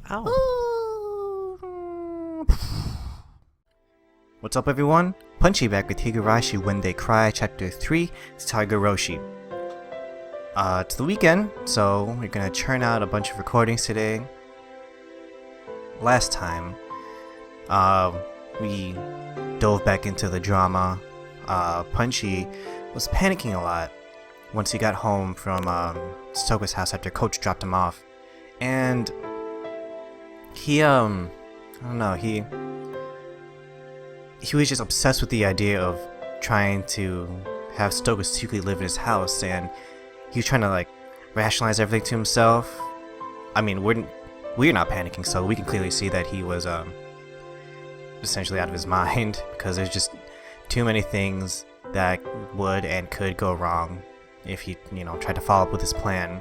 Ow. What's up, everyone? Punchy back with Higurashi When They Cry, Chapter 3, it's Higurashi. It's the weekend, so we're gonna churn out a bunch of recordings today. Last time, we dove back into the drama. Punchy was panicking a lot once he got home from Stoka's house after Coach dropped him off. And he, I don't know, he was just obsessed with the idea of trying to have Ch.3 live in his house, and he was trying to like rationalize everything to himself. I mean, we're not panicking, so we can clearly see that he was essentially out of his mind, because there's just too many things that would and could go wrong if he, tried to follow up with his plan.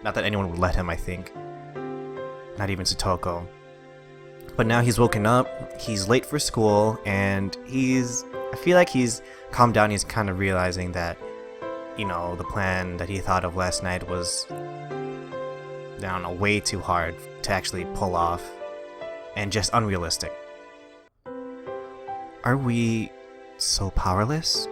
Not that anyone would let him, I think. Not even Satoko. But now he's woken up, he's late for school, and I feel like he's calmed down. He's kind of realizing that, the plan that he thought of last night was, I don't know, way too hard to actually pull off, and just unrealistic. Are we so powerless?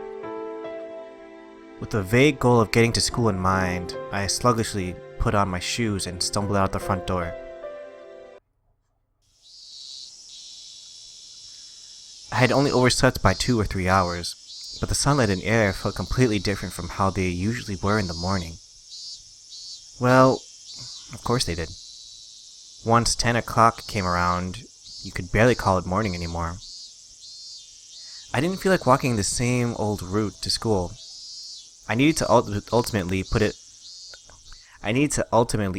With the vague goal of getting to school in mind, I sluggishly put on my shoes and stumbled out the front door. I had only overslept by 2 or 3 hours, but the sunlight and air felt completely different from how they usually were in the morning. Well, of course they did. Once 10 o'clock came around, you could barely call it morning anymore. I didn't feel like walking the same old route to school. I needed to ultimately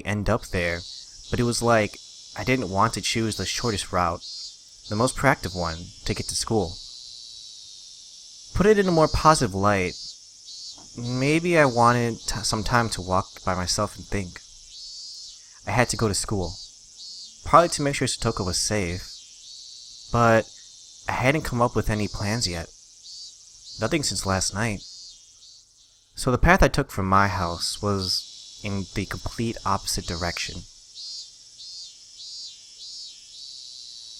end up there, but it was like I didn't want to choose the shortest route, the most proactive one, to get to school. Put it in a more positive light, maybe I wanted some time to walk by myself and think. I had to go to school, partly to make sure Satoko was safe, but I hadn't come up with any plans yet. Nothing since last night. So the path I took from my house was in the complete opposite direction.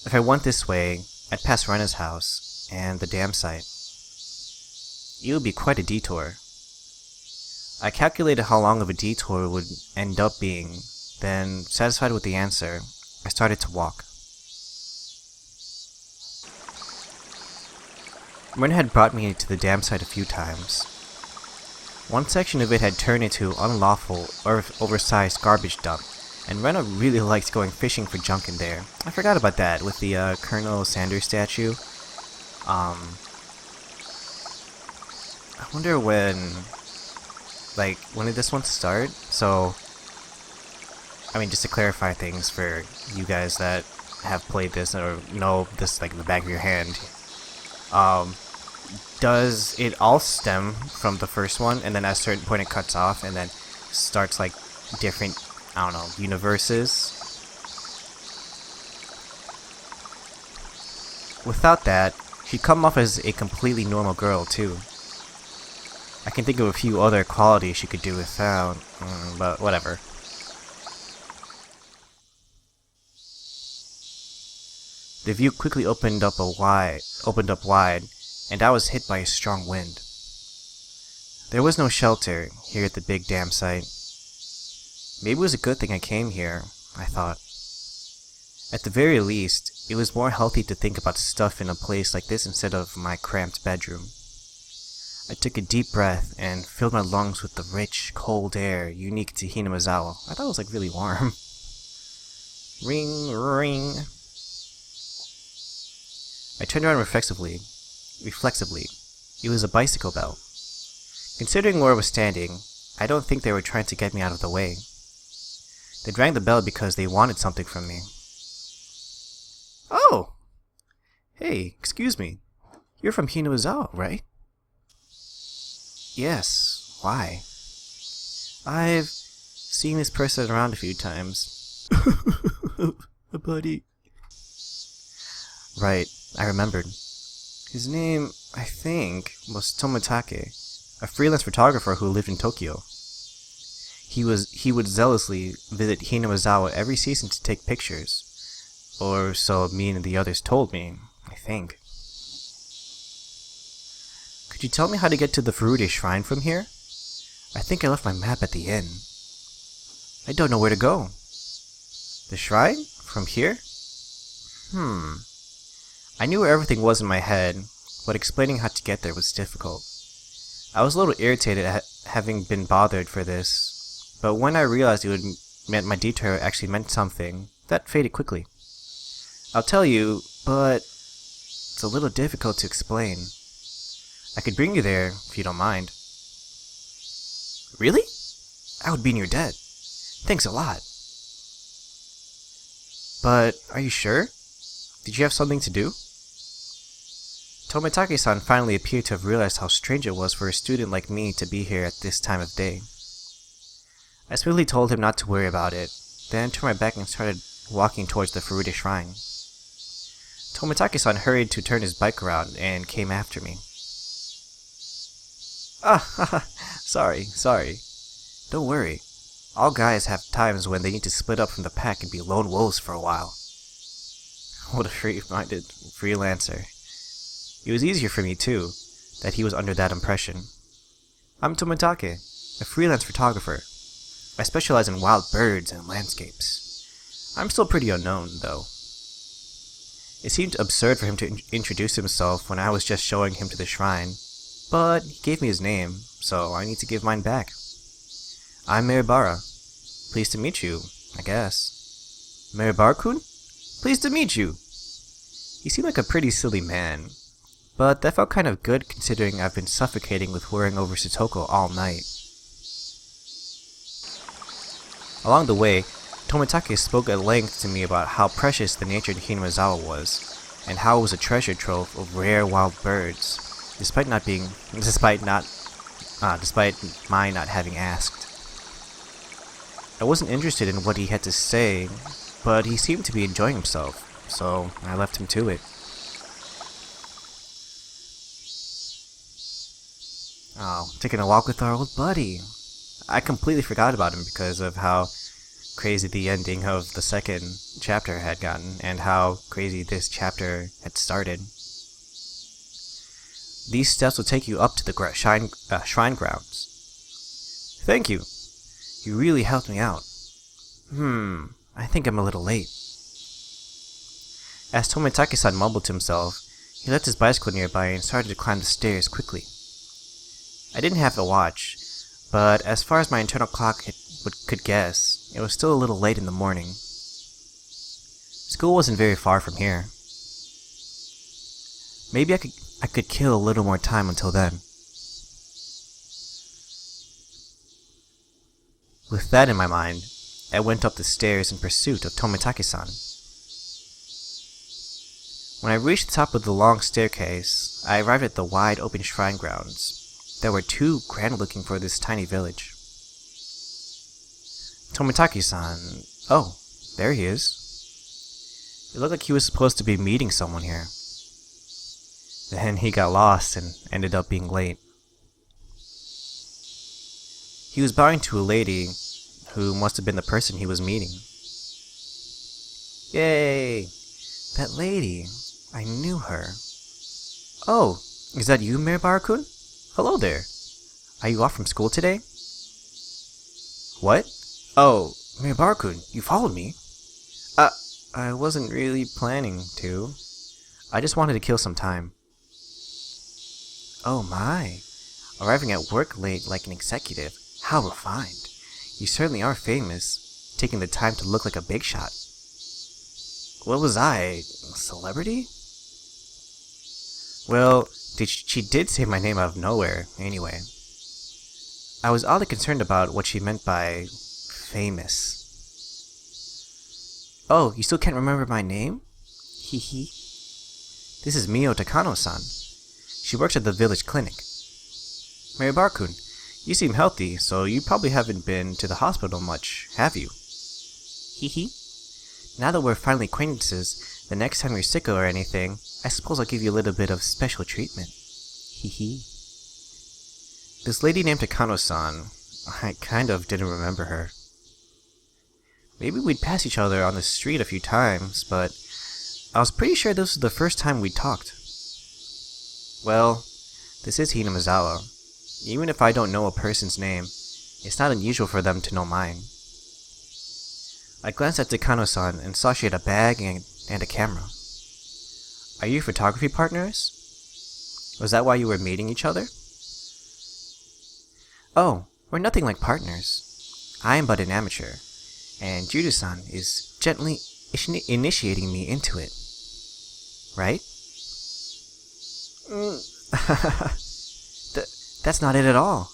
If I went this way, I'd pass Rena's house and the dam site. It would be quite a detour. I calculated how long of a detour would end up being, then, satisfied with the answer, I started to walk. Rena had brought me to the dam site a few times. One section of it had turned into unlawful or oversized garbage dump, and Rena really liked going fishing for junk in there. I forgot about that with the Colonel Sanders statue. I wonder when did this one start? So, just to clarify things for you guys that have played this or know this like the back of your hand. Does it all stem from the first one, and then at a certain point it cuts off, and then starts like different, universes? Without that, she'd come off as a completely normal girl too. I can think of a few other qualities she could do without, but whatever. The view quickly opened up wide, and I was hit by a strong wind. There was no shelter here at the big dam site. Maybe it was a good thing I came here, I thought. At the very least, it was more healthy to think about stuff in a place like this instead of my cramped bedroom. I took a deep breath and filled my lungs with the rich, cold air unique to Hinamazawa. I thought it was really warm. Ring, ring. I turned around reflexively. It was a bicycle bell. Considering where I was standing, I don't think they were trying to get me out of the way. They rang the bell because they wanted something from me. Oh! Hey, excuse me. You're from Hinamazawa, right? Yes, why? I've seen this person around a few times. Buddy. Right, I remembered. His name, I think, was Tomitake, a freelance photographer who lived in Tokyo. He would zealously visit Hinamizawa every season to take pictures. Or so me and the others told me, I think. Could you tell me how to get to the Furude Shrine from here? I think I left my map at the inn. I don't know where to go. The shrine? From here? I knew where everything was in my head, but explaining how to get there was difficult. I was a little irritated at having been bothered for this, but when I realized it meant my detour actually meant something, that faded quickly. I'll tell you, but it's a little difficult to explain. I could bring you there, if you don't mind. Really? I would be in your debt. Thanks a lot. But, are you sure? Did you have something to do? Tomitake-san finally appeared to have realized how strange it was for a student like me to be here at this time of day. I smoothly told him not to worry about it, then turned my back and started walking towards the Furude Shrine. Tomitake-san hurried to turn his bike around and came after me. Haha, sorry. Don't worry. All guys have times when they need to split up from the pack and be lone wolves for a while. What a free-minded freelancer. It was easier for me, too, that he was under that impression. I'm Tomitake, a freelance photographer. I specialize in wild birds and landscapes. I'm still pretty unknown, though. It seemed absurd for him to introduce himself when I was just showing him to the shrine, but he gave me his name, so I need to give mine back. I'm Miribara. Pleased to meet you, I guess. Miribara-kun? Pleased to meet you! He seemed like a pretty silly man, but that felt kind of good considering I've been suffocating with worrying over Sotoko all night. Along the way, Tomitake spoke at length to me about how precious the nature of Hinamizawa was, and how it was a treasure trove of rare wild birds, despite my not having asked. I wasn't interested in what he had to say, but he seemed to be enjoying himself, so I left him to it. Oh, taking a walk with our old buddy. I completely forgot about him because of how crazy the ending of the second chapter had gotten, and how crazy this chapter had started. These steps will take you up to the shrine grounds. Thank you. You really helped me out. I think I'm a little late. As Tomitake-san mumbled to himself, he left his bicycle nearby and started to climb the stairs quickly. I didn't have a watch, but as far as my internal clock could guess, it was still a little late in the morning. School wasn't very far from here. Maybe I could kill a little more time until then. With that in my mind, I went up the stairs in pursuit of Tomitake-san. When I reached the top of the long staircase, I arrived at the wide open shrine grounds that were too grand looking for this tiny village. Tomitake-san... Oh, there he is. It looked like he was supposed to be meeting someone here. Then he got lost and ended up being late. He was bowing to a lady who must have been the person he was meeting. Yay! That lady. I knew her. Oh, is that you, Miribara-kun? Hello there. Are you off from school today? What? Oh, Miribara-kun, you followed me? I wasn't really planning to. I just wanted to kill some time. Oh my. Arriving at work late like an executive. How refined. You certainly are famous, taking the time to look like a big shot. What was I? A celebrity? Well, she did say my name out of nowhere, anyway. I was oddly concerned about what she meant by famous. Oh, you still can't remember my name? Hee hee. This is Mio Takano-san. She works at the village clinic. Miribara-kun, you seem healthy, so you probably haven't been to the hospital much, have you? Hee hee. Now that we're finally acquaintances, the next time you're sick or anything, I suppose I'll give you a little bit of special treatment. Hee hee. This lady named Takano-san, I kind of didn't remember her. Maybe we'd pass each other on the street a few times, but I was pretty sure this was the first time we talked. Well, this is Hinamizawa. Even if I don't know a person's name, it's not unusual for them to know mine. I glanced at Takano-san and saw she had a bag and a camera. Are you photography partners? Was that why you were meeting each other? Oh, we're nothing like partners. I am but an amateur, and Judo-san is gently initiating me into it. Right? That's not it at all.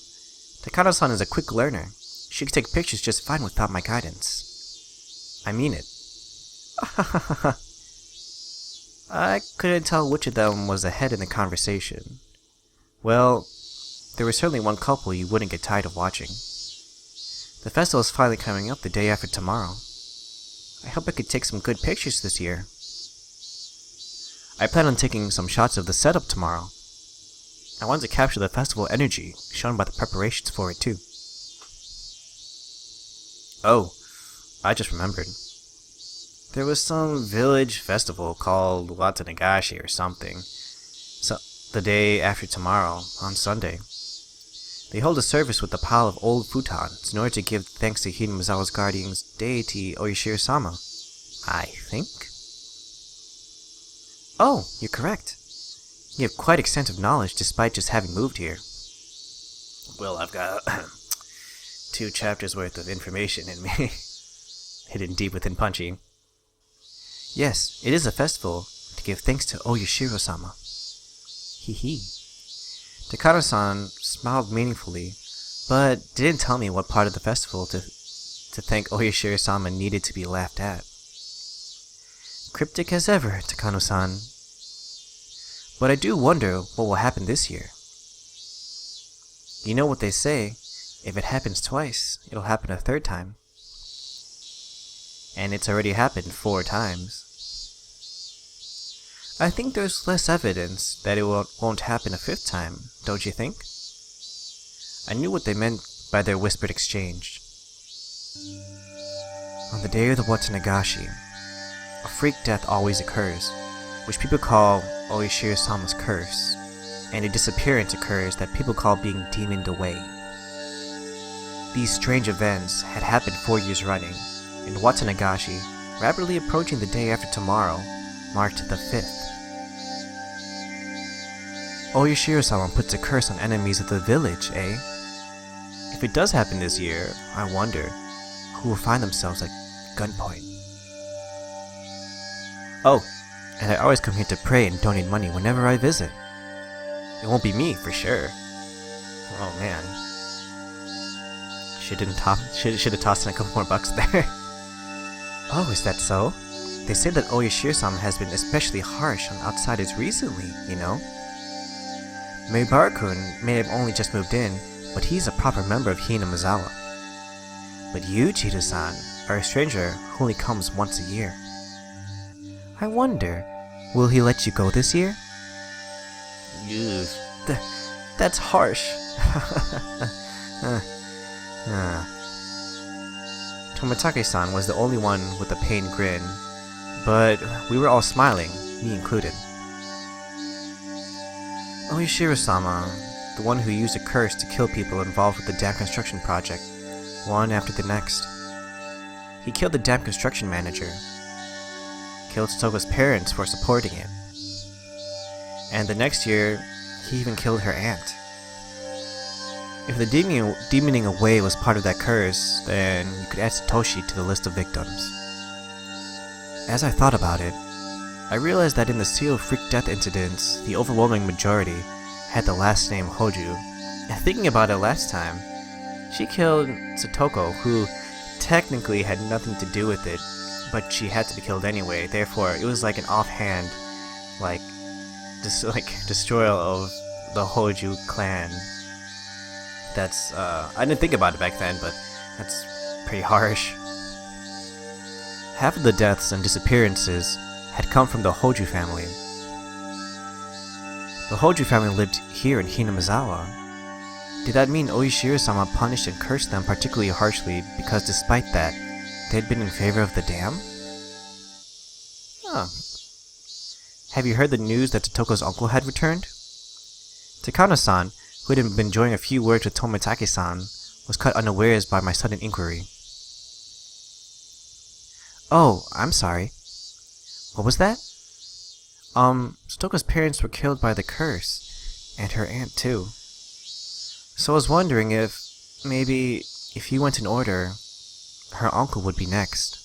Takano-san is a quick learner. She can take pictures just fine without my guidance. I mean it. I couldn't tell which of them was ahead in the conversation. Well, there was certainly one couple you wouldn't get tired of watching. The festival is finally coming up the day after tomorrow. I hope I could take some good pictures this year. I plan on taking some shots of the setup tomorrow. I wanted to capture the festival energy shown by the preparations for it too. Oh, I just remembered. There was some village festival called Watanagashi or something. So, the day after tomorrow, on Sunday. They hold a service with a pile of old futons in order to give thanks to Hinamizawa's guardian's deity Oyashiro-sama. I think? Oh, you're correct. You have quite extensive knowledge despite just having moved here. Well, I've got 2 chapters worth of information in me, hidden deep within Punchy. Yes, it is a festival to give thanks to Oyashiro-sama. Hee hee. Takano-san smiled meaningfully, but didn't tell me what part of the festival to thank Oyashiro-sama needed to be laughed at. Cryptic as ever, Takano-san. But I do wonder what will happen this year. You know what they say, if it happens twice, it'll happen a 3rd time. And it's already happened 4 times. I think there's less evidence that it won't happen a 5th time, don't you think? I knew what they meant by their whispered exchange. On the day of the Watanagashi, a freak death always occurs, which people call Oyashiro-sama's curse, and a disappearance occurs that people call being demoned away. These strange events had happened 4 years running, and Watanagashi, rapidly approaching the day after tomorrow, marked the 5th. Oyashiro-sama puts a curse on enemies of the village, eh? If it does happen this year, I wonder who will find themselves at gunpoint. Oh, and I always come here to pray and donate money whenever I visit. It won't be me, for sure. Oh man. Should have tossed in a couple more bucks there. Oh, is that so? They say that Oyashiro-sama has been especially harsh on outsiders recently, you know? Meibara-kun may have only just moved in, but he's a proper member of Hinamizawa. But you, Chito-san, are a stranger who only comes once a year. I wonder, will he let you go this year? Ugh, that's harsh. Tomitake-san was the only one with a pained grin, but we were all smiling, me included. Oyashiro-sama, the one who used a curse to kill people involved with the dam construction project, one after the next. He killed the dam construction manager, killed Toko's parents for supporting it, and the next year, he even killed her aunt. If the demoning away was part of that curse, then you could add Satoshi to the list of victims. As I thought about it, I realized that in the serial freak death incidents, the overwhelming majority had the last name Hoju. And thinking about it last time, she killed Satoko, who technically had nothing to do with it, but she had to be killed anyway. Therefore, it was like an offhand, destroyal of the Hoju clan. That's, I didn't think about it back then, but that's pretty harsh. Half of the deaths and disappearances had come from the Hoju family. The Hoju family lived here in Hinamizawa. Did that mean Oishiro-sama punished and cursed them particularly harshly because despite that, they had been in favor of the dam? Huh. Have you heard the news that Totoko's uncle had returned? Takano-san, who had been enjoying a few words with Tomitake-san, was caught unawares by my sudden inquiry. Oh, I'm sorry. What was that? Stoko's parents were killed by the curse, and her aunt too. So I was wondering if, maybe, if you went in order, her uncle would be next.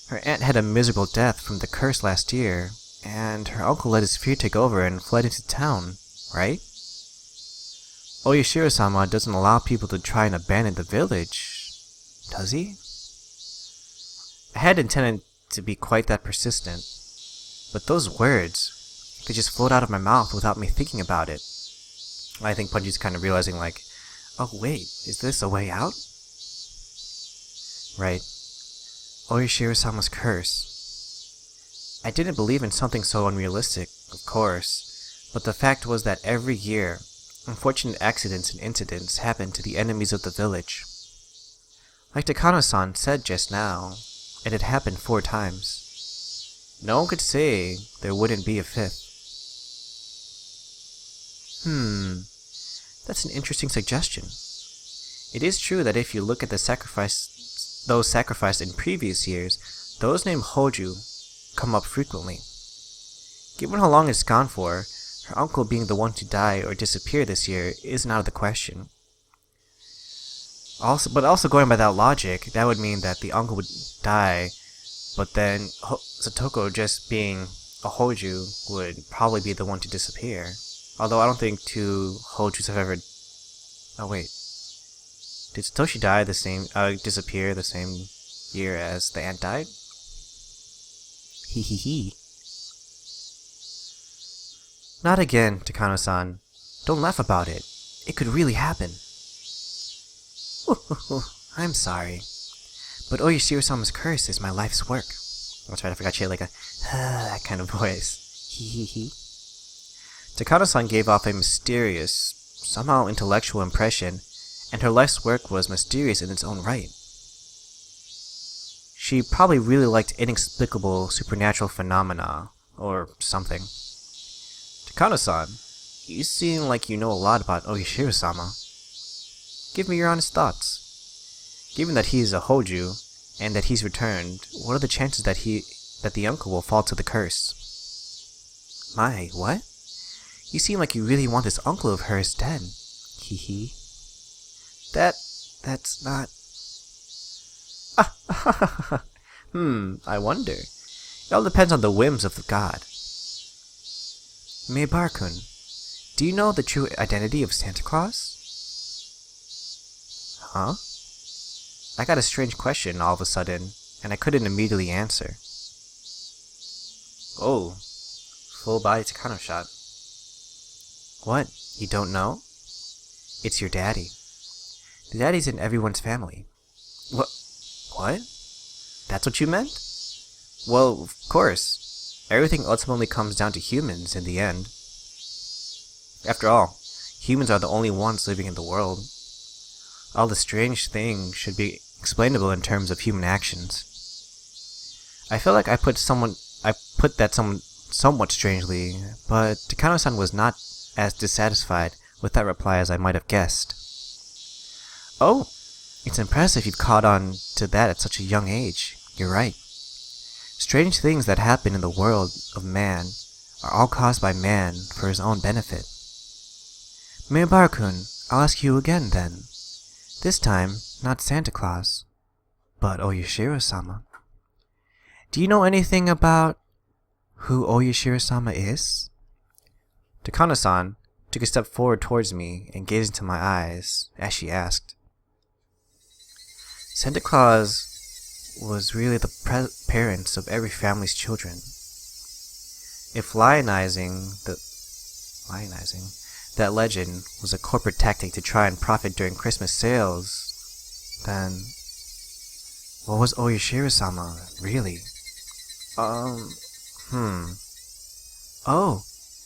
Her aunt had a miserable death from the curse last year, and her uncle let his fear take over and fled into town, right? Oyashiro-sama doesn't allow people to try and abandon the village, does he? I had intended to be quite that persistent, but those words, they just flowed out of my mouth without me thinking about it. I think Punchy's kind of realizing like, oh wait, is this a way out? Right. Oyashiro-sama's curse. I didn't believe in something so unrealistic, of course, but the fact was that every year, unfortunate accidents and incidents happened to the enemies of the village. Like Takano-san said just now, it had happened 4 times. No one could say there wouldn't be a 5th. That's an interesting suggestion. It is true that if you look at those sacrificed in previous years, those named Hoju come up frequently. Given how long it's gone for, her uncle being the one to die or disappear this year isn't out of the question. But also going by that logic, that would mean that the uncle would die, but then Satoko, just being a Hoju, would probably be the one to disappear. Although I don't think 2 Hojus have ever... Oh wait. Did Satoshi disappear the same year as the aunt died? Hee hee hee. Not again, Takano-san. Don't laugh about it. It could really happen. I'm sorry. But Oyashiro-sama's curse is my life's work. That's right, I forgot she had like a that kind of voice. Hee hee hee. Takano-san gave off a mysterious, somehow intellectual impression, and her life's work was mysterious in its own right. She probably really liked inexplicable supernatural phenomena, or something. Takano-san, you seem like you know a lot about Oyashiro-sama. Give me your honest thoughts. Given that he is a Hoju, and that he's returned, what are the chances that the uncle will fall to the curse? My, what? You seem like you really want this uncle of hers dead. Hee hee. That's not... I wonder. It all depends on the whims of the god. Meibar-kun, do you know the true identity of Santa Claus? Huh? I got a strange question all of a sudden, and I couldn't immediately answer. Oh, full body Takano shot. What? You don't know? It's your daddy. The daddy's in everyone's family. What? That's what you meant? Well, of course. Everything ultimately comes down to humans in the end. After all, humans are the only ones living in the world. All the strange things should be explainable in terms of human actions. I feel like I put that somewhat strangely, but Takano-san was not as dissatisfied with that reply as I might have guessed. Oh, it's impressive you've caught on to that at such a young age. You're right. Strange things that happen in the world of man are all caused by man for his own benefit. Meibar-kun, I'll ask you again then. This time, not Santa Claus, but Oyashiro-sama. Do you know anything about who Oyashiro-sama is? Takano-san took a step forward towards me and gazed into my eyes as she asked. Santa Claus was really the parents of every family's children. If lionizing that legend was a corporate tactic to try and profit during Christmas sales, then what was Oyashiro-sama really? Oh,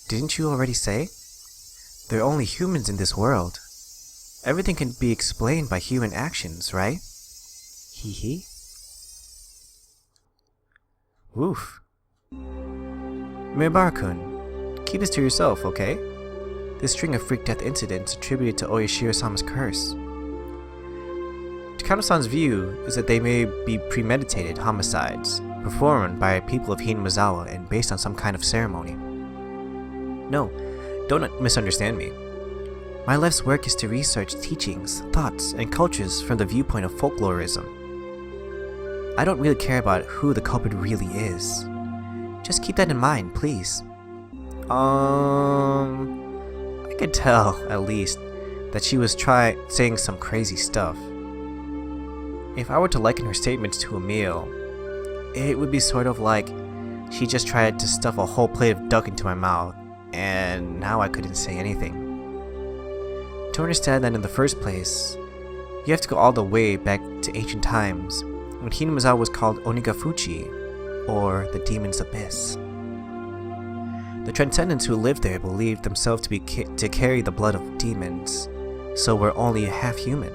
didn't you already say? There are only humans in this world, Everything can be explained by human actions, right? Hee hee. Woof. Mirabara-kun, keep this to yourself, okay? This string of freak death incidents attributed to Oyashiro-sama's curse. Takano-san's view is that they may be premeditated homicides, performed by people of Hinazawa and based on some kind of ceremony. No, don't misunderstand me. My life's work is to research teachings, thoughts, and cultures from the viewpoint of folklorism. I don't really care about who the culprit really is. Just keep that in mind, please. I could tell, at least, that she was saying some crazy stuff. If I were to liken her statements to a meal, it would be sort of like she just tried to stuff a whole plate of duck into my mouth, and now I couldn't say anything. To understand that in the first place, you have to go all the way back to ancient times, when Hinazawa was called Onigafuchi, or the Demon's Abyss. The transcendents who lived there believed themselves to carry the blood of demons, so were only half human.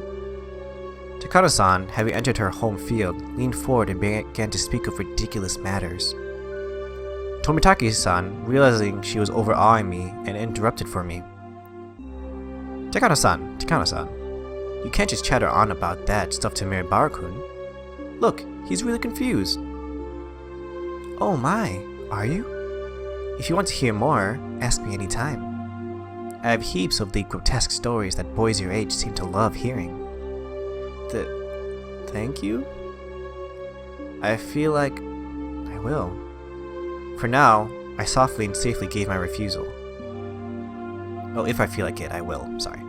Takano-san, having entered her home field, leaned forward and began to speak of ridiculous matters. Tomitake-san, realizing she was overawing me, and interrupted for me. Takano-san, you can't just chatter on about that stuff to Mirabara-kun. Look, he's really confused. Oh my, are you? If you want to hear more, ask me anytime. I have heaps of the grotesque stories that boys your age seem to love hearing. Thank you? I feel like I will. For now, I softly and safely gave my refusal. Well, if I feel like it, I will, sorry.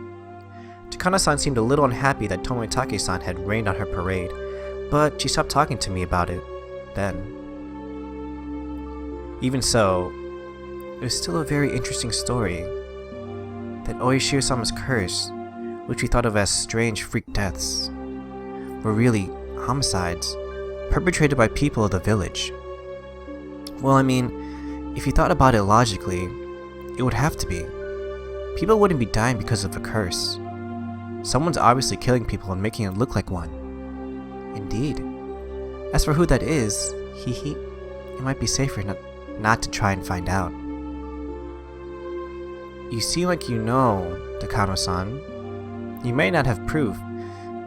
Takano-san seemed a little unhappy that Tomitake-san had rained on her parade, but she stopped talking to me about it then. Even so, it was still a very interesting story. That Oyashiro-sama's curse, which we thought of as strange freak deaths, were really homicides perpetrated by people of the village. Well, I mean, if you thought about it logically, it would have to be. People wouldn't be dying because of a curse. Someone's obviously killing people and making it look like one. Indeed. As for who that is, it might be safer not to try and find out. You seem like you know, Takano-san. You may not have proof,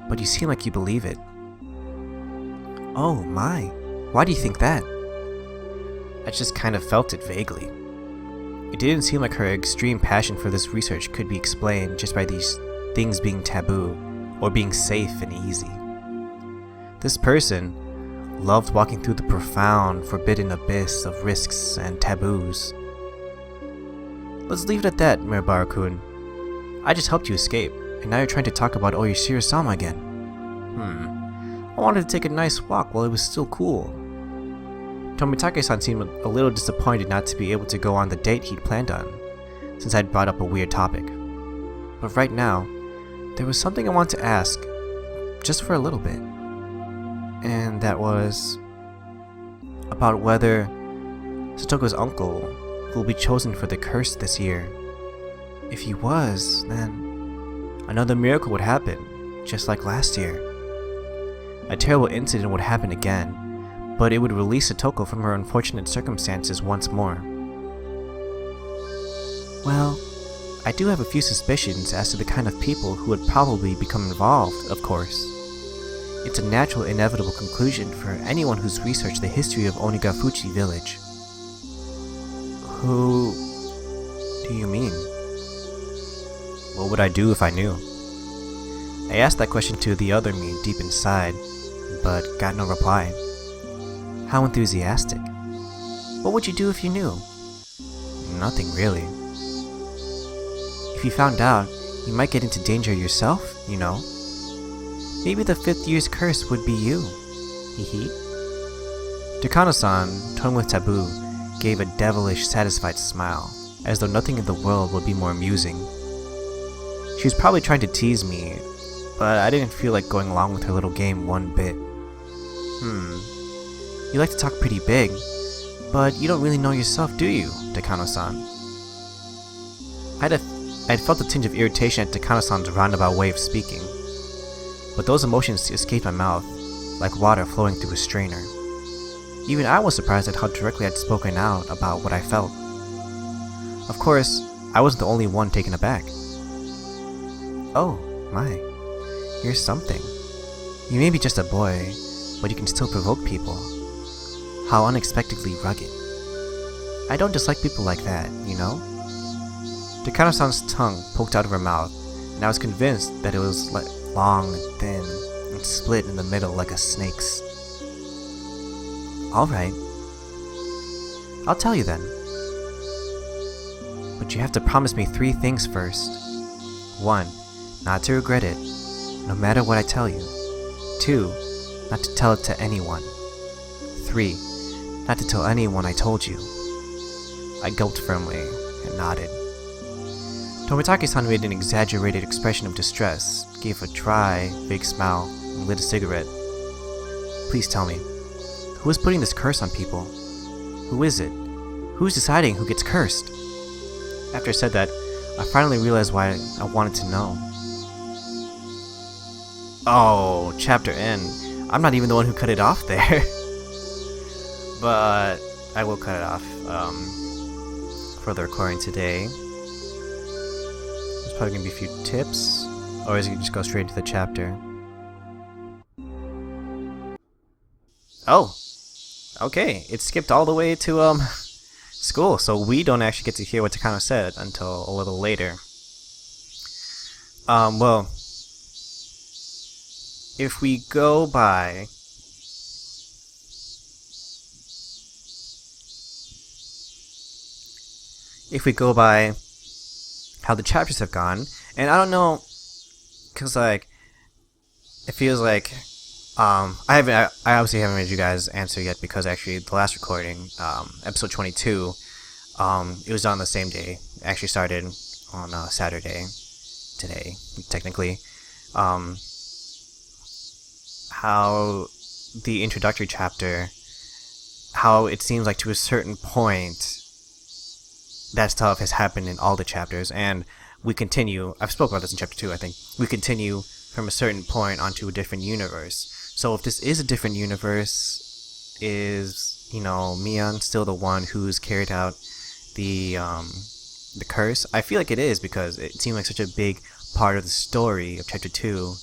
but you seem like you believe it. Oh my, why do you think that? I just kind of felt it vaguely. It didn't seem like her extreme passion for this research could be explained just by these things being taboo, or being safe and easy. This person loved walking through the profound, forbidden abyss of risks and taboos. Let's leave it at that, Mirabara-kun. I just helped you escape, and now you're trying to talk about Oyashiro-sama again. I wanted to take a nice walk while it was still cool. Tomitake-san seemed a little disappointed not to be able to go on the date he'd planned on, since I'd brought up a weird topic. But right now, there was something I wanted to ask, just for a little bit. And that was about whether Satoko's uncle will be chosen for the curse this year. If he was, then another miracle would happen, just like last year. A terrible incident would happen again, but it would release Satoko from her unfortunate circumstances once more. Well, I do have a few suspicions as to the kind of people who would probably become involved, of course. It's a natural, inevitable conclusion for anyone who's researched the history of Onigafuchi village. Who do you mean? What would I do if I knew? I asked that question to the other me deep inside, but got no reply. How enthusiastic. What would you do if you knew? Nothing really. If you found out, you might get into danger yourself, you know. Maybe the 5th year's curse would be you. Takano-san, toned with taboo, gave a devilish, satisfied smile, as though nothing in the world would be more amusing. She was probably trying to tease me, but I didn't feel like going along with her little game one bit. You like to talk pretty big, but you don't really know yourself, do you, Takano-san? I had a I had felt a tinge of irritation at Takano-san's roundabout way of speaking, but those emotions escaped my mouth, like water flowing through a strainer. Even I was surprised at how directly I'd spoken out about what I felt. Of course, I wasn't the only one taken aback. Oh, my. You're something. You may be just a boy, but you can still provoke people. How unexpectedly rugged. I don't dislike people like that, you know? Takano-san's tongue poked out of her mouth, and I was convinced that it was long and thin, and split in the middle like a snake's. Alright. I'll tell you then. But you have to promise me 3 things first. 1. Not to regret it, no matter what I tell you. 2. Not to tell it to anyone. 3. Not to tell anyone I told you. I gulped firmly and nodded. Tomitake-san made an exaggerated expression of distress, gave a dry, fake smile, and lit a cigarette. Please tell me, who is putting this curse on people? Who is it? Who's deciding who gets cursed? After I said that, I finally realized why I wanted to know. Oh, chapter end. I'm not even the one who cut it off there. But I will cut it off for the recording today. There's probably going to be a few tips, or is it just go straight into the chapter? Oh, okay. It skipped all the way to school, so we don't actually get to hear what Takano said until a little later. Well, if we go by how the chapters have gone, and I don't know, cause like it feels like I obviously haven't made you guys answer yet, because actually the last recording, episode 22, it was on the same day. It actually started on Saturday, today technically. How the introductory chapter, how it seems like to a certain point that stuff has happened in all the chapters, and we continue. I've spoken about this in chapter 2, I think. We continue from a certain point onto a different universe. So if this is a different universe, is, you know, Mion still the one who's carried out the curse? I feel like it is, because it seemed like such a big part of the story of chapter 2.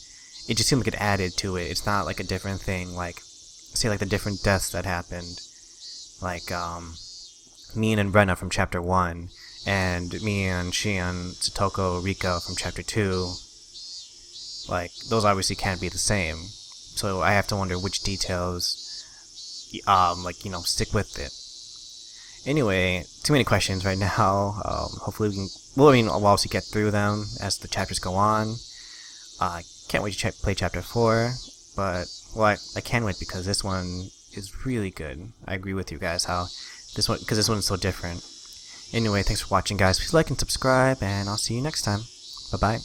It just seemed like it added to it. It's not like a different thing, like, say, like the different deaths that happened. Like, Mion and Brenna from chapter 1, and Mion, Shion, Tsutoko, Rika from chapter 2. Like, those obviously can't be the same. So I have to wonder which details, like, you know, stick with it. Anyway, too many questions right now. Hopefully we can, well, I mean, we'll obviously get through them as the chapters go on. Can't wait to play chapter 4, but, well, I can wait, because this one is really good. I agree with you guys how this one, because this one is so different. Anyway, thanks for watching, guys. Please like and subscribe, and I'll see you next time. Bye-bye.